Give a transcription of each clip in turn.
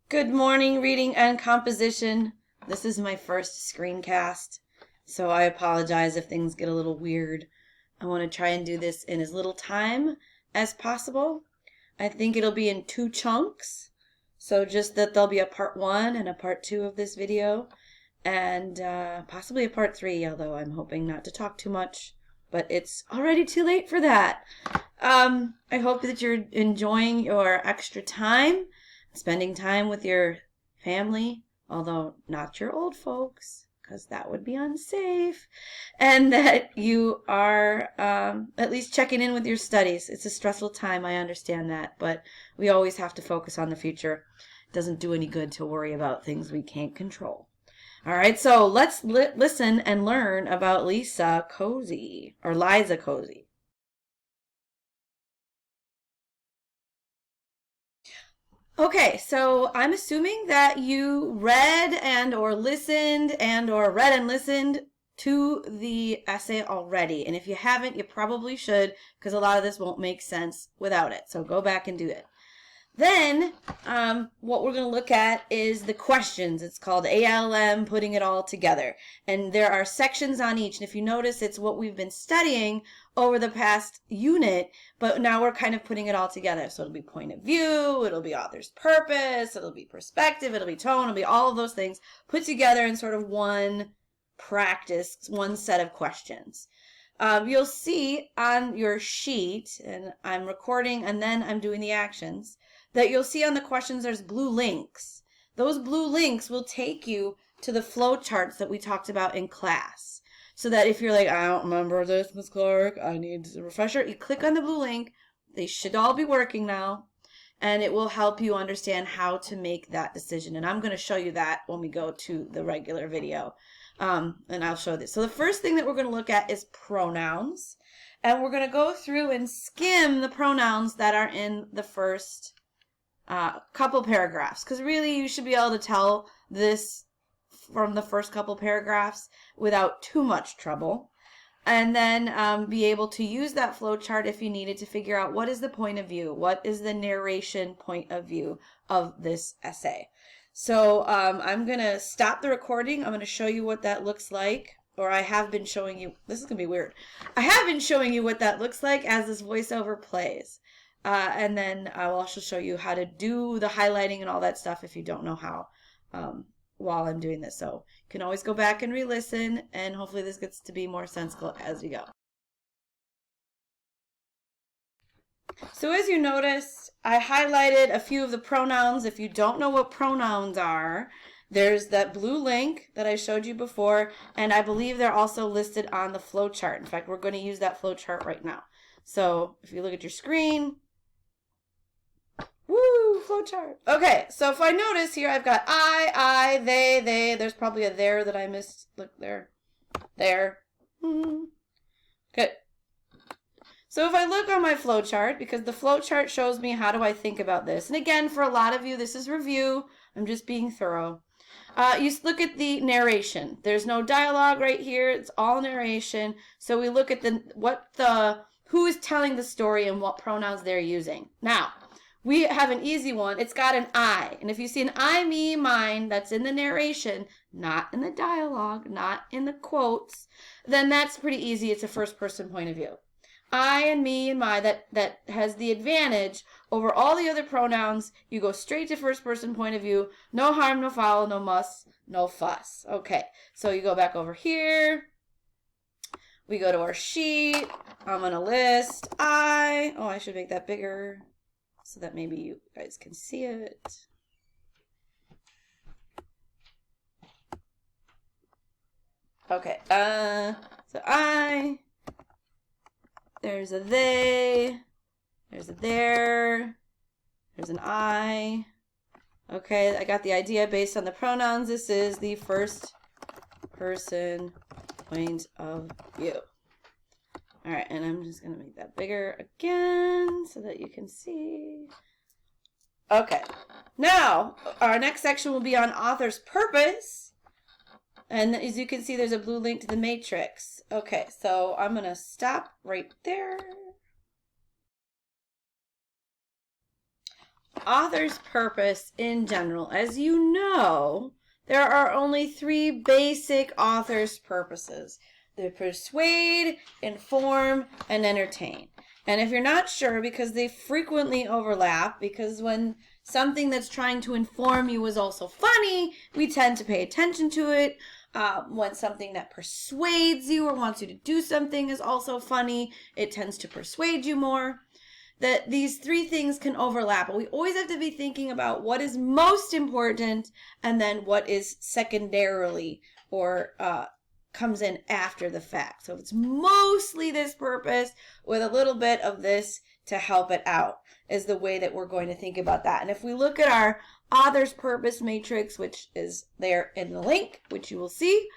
Good morning, reading and composition. This is my first screencast, so I apologize if things get a little weird. I want to try and do this in as little time as possible. I think it'll be in 2 chunks, so just that there'll be a part 1 and a part 2 of this video, and possibly a part 3, although I'm hoping not to talk too much, but it's already too late for that. I hope that you're enjoying your extra time, spending time with your family, although not your old folks, because that would be unsafe, and that you are at least checking in with your studies. It's a stressful time, I understand that, but we always have to focus on the future. It doesn't do any good to worry about things we can't control. All right, so let's listen and learn about Liza Cozy, or Liza Cozy. Okay, so I'm assuming that you read and or listened to the essay already. And if you haven't, you probably should, because a lot of this won't make sense without it. So go back and do it. Then what we're going to look at is the questions. It's called ALM, putting it all together. And there are sections on each. And if you notice, it's what we've been studying over the past unit, but now we're kind of putting it all together. So it'll be point of view, it'll be author's purpose, it'll be perspective, it'll be tone, it'll be all of those things put together in sort of one practice, one set of questions. You'll see on your sheet, and I'm recording and then I'm doing the actions, that you'll see on the questions there's blue links. Those blue links will take you to the flow charts that we talked about in class. So that if you're like, I don't remember this, Ms. Clark, I need a refresher, you click on the blue link. They should all be working now. And it will help you understand how to make that decision. And I'm going to show you that when we go to the regular video. And I'll show this. So the first thing that we're going to look at is pronouns. And we're going to go through and skim the pronouns that are in the first couple paragraphs. Because really you should be able to tell this from the first couple paragraphs without too much trouble. And then be able to use that flow chart if you needed to figure out what is the point of view, what is the narration point of view of this essay. So I'm going to stop the recording. I'm going to show you what that looks like, or I have been showing you. This is going to be weird. I have been showing you what that looks like as this voiceover plays. And then I will also show you how to do the highlighting and all that stuff if you don't know how while I'm doing this. So you can always go back and re-listen, and hopefully this gets to be more sensible as we go. So as you notice, I highlighted a few of the pronouns. If you don't know what pronouns are, there's that blue link that I showed you before, and I believe they're also listed on the flow chart. In fact, we're going to use that flow chart right now. So if you look at your screen, woo, flow chart. Okay, so if I notice here, I've got I, they. There's probably a there that I missed. Look there. There. Good. So if I look on my flow chart, because the flow chart shows me how do I think about this. And again, for a lot of you, this is review. I'm just being thorough. You look at the narration. There's no dialogue right here. It's all narration. So we look at who is telling the story and what pronouns they're using. Now, we have an easy one. It's got an I. And if you see an I, me, mine, that's in the narration, not in the dialogue, not in the quotes, then that's pretty easy. It's a first person point of view. I and me and my, that has the advantage over all the other pronouns. You go straight to first person point of view. No harm, no foul, no muss, no fuss. Okay, so you go back over here. We go to our sheet. I'm going to list I should make that bigger so that maybe you guys can see it. Okay, so I, there's a they, there's a there, there's an I. Okay, I got the idea based on the pronouns. This is the first person point of view. All right, and I'm just going to make that bigger again so that you can see. Okay, now our next section will be on author's purpose. And as you can see, there's a blue link to the matrix. Okay, so I'm going to stop right there. author's purpose in general, as you know, there are only 3 basic author's purposes. They persuade, inform, and entertain. And if you're not sure, because they frequently overlap, because when something that's trying to inform you is also funny, we tend to pay attention to it. When something that persuades you or wants you to do something is also funny, it tends to persuade you more. That these 3 things can overlap, but we always have to be thinking about what is most important and then what is secondarily or comes in after the fact. So it's mostly this purpose with a little bit of this to help it out is the way that we're going to think about that. And if we look at our author's purpose matrix, which is there in the link, which you will see,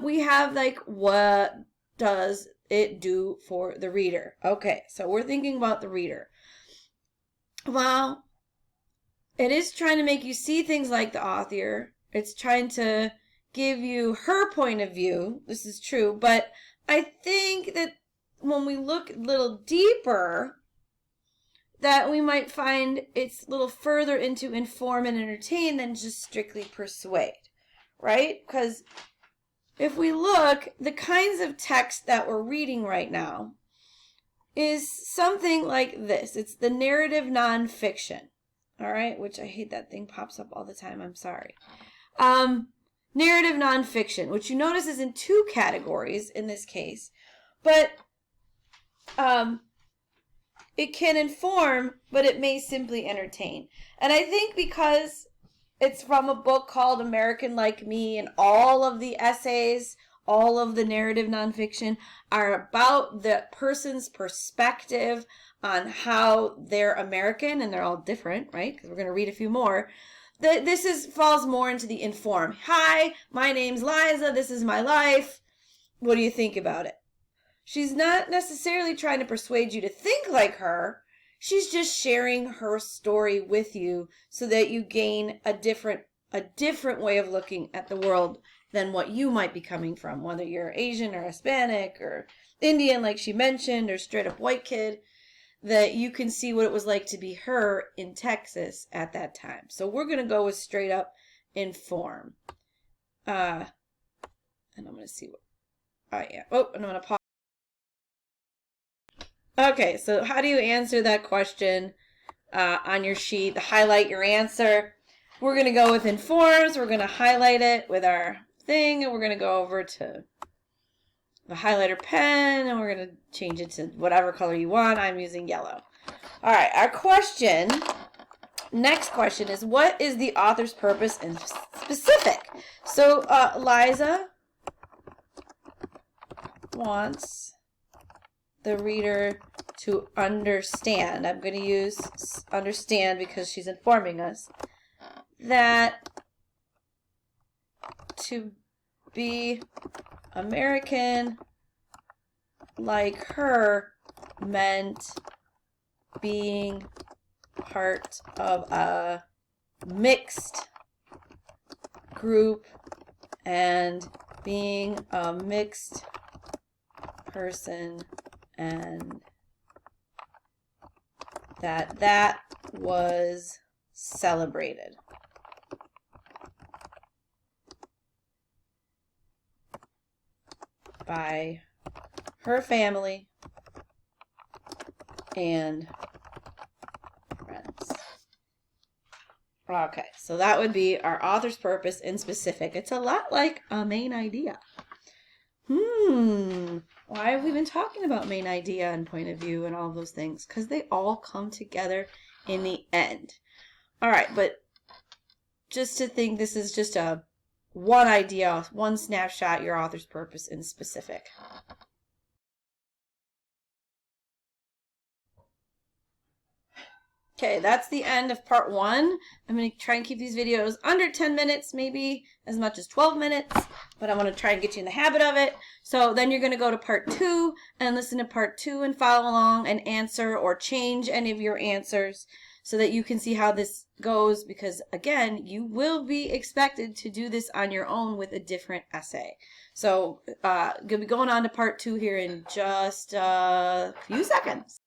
we have like, what does it do for the reader? Okay, so we're thinking about the reader. Well, it is trying to make you see things like the author. It's trying to give you her point of view. This is true, but I think that when we look a little deeper, that we might find it's a little further into inform and entertain than just strictly persuade, right? Because if we look, the kinds of text that we're reading right now is something like this. It's the narrative nonfiction, all right? Which I hate that thing pops up all the time. I'm sorry. Narrative nonfiction, which you notice is in 2 categories in this case, but it can inform, but it may simply entertain. And I think because it's from a book called American Like Me, and all of the essays, all of the narrative nonfiction are about the person's perspective on how they're American, and they're all different, right? Because we're going to read a few more. This falls more into the inform. Hi, my name's Liza. This is my life. What do you think about it? She's not necessarily trying to persuade you to think like her. She's just sharing her story with you so that you gain a different way of looking at the world than what you might be coming from, whether you're Asian or Hispanic or Indian, like she mentioned, or straight up white kid, that you can see what it was like to be her in Texas at that time. So we're going to go with straight up inform. And I'm going to see what I am. Oh, and I'm going to pause. Okay, so how do you answer that question on your sheet? Highlight your answer. We're going to go with informs. We're going to highlight it with our thing, and we're going to go over to the highlighter pen, and we're going to change it to whatever color you want. I'm using yellow. All right, our question, next question is, what is the author's purpose in specific? So Liza wants the reader to understand. I'm going to use understand because she's informing us that to be American like her meant being part of a mixed group and being a mixed person, and that was celebrated. By her family and friends. Okay, so that would be our author's purpose in specific. It's a lot like a main idea. Why have we been talking about main idea and point of view and all those things? Because they all come together in the end. All right, but just to think this is just one idea, one snapshot, your author's purpose in specific. Okay, that's the end of part 1. I'm going to try and keep these videos under 10 minutes, maybe as much as 12 minutes, but I want to try and get you in the habit of it. So then you're going to go to part 2 and listen to part 2 and follow along and answer or change any of your answers so that you can see how this goes, because again, you will be expected to do this on your own with a different essay. So going to be going on to part 2 here in just a few seconds.